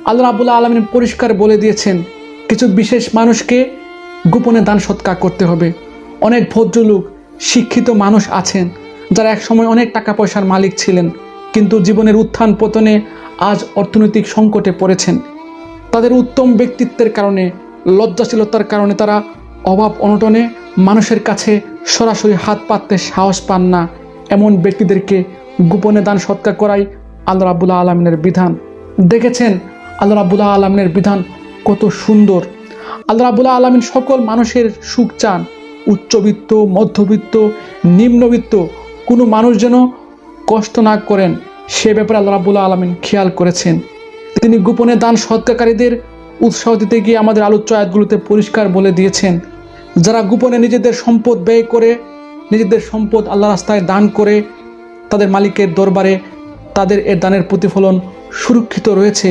আল্লাহ রাব্বুল আলামিন পরিষ্কার বলে দিয়েছেন কিছু বিশেষ মানুষকে গোপনে দান সৎকার করতে হবে। অনেক ভদ্রলোক শিক্ষিত মানুষ আছেন যারা একসময় অনেক টাকা পয়সার মালিক ছিলেন, কিন্তু জীবনের উত্থান পতনে আজ অর্থনৈতিক সংকটে পড়েছেন। তাদের উত্তম ব্যক্তিত্বের কারণে, লজ্জাশীলতার কারণে তারা অভাব অনটনে মানুষের কাছে সরাসরি হাত পাততে সাহস পান না। এমন ব্যক্তিদেরকে গোপনে দান সৎকার করাই আল্লাহ রাব্বুল আলামিনের বিধান। দেখেছেন আল্লাহ রাব্বুল আলামিনের বিধান কত সুন্দর। আল্লাহ রাব্বুল আলামিন সকল মানুষের সুখ চান, উচ্চবিত্ত, মধ্যবিত্ত, নিম্নবিত্ত কোনো মানুষ যেন কষ্ট না করেন সে ব্যাপারে আল্লাহ রাব্বুল আলামিন খেয়াল করেছেন। তিনি গোপনে দান সৎকারীদের উৎসাহ দিতে গিয়ে আমাদের আলোচ্য আয়াতগুলোতে পরিষ্কার বলে দিয়েছেন, যারা গোপনে নিজেদের সম্পদ ব্যয় করে, নিজেদের সম্পদ আল্লাহ রাস্তায় দান করে, তাদের মালিকের দরবারে তাদের এর দানের প্রতিফলন সুরক্ষিত রয়েছে।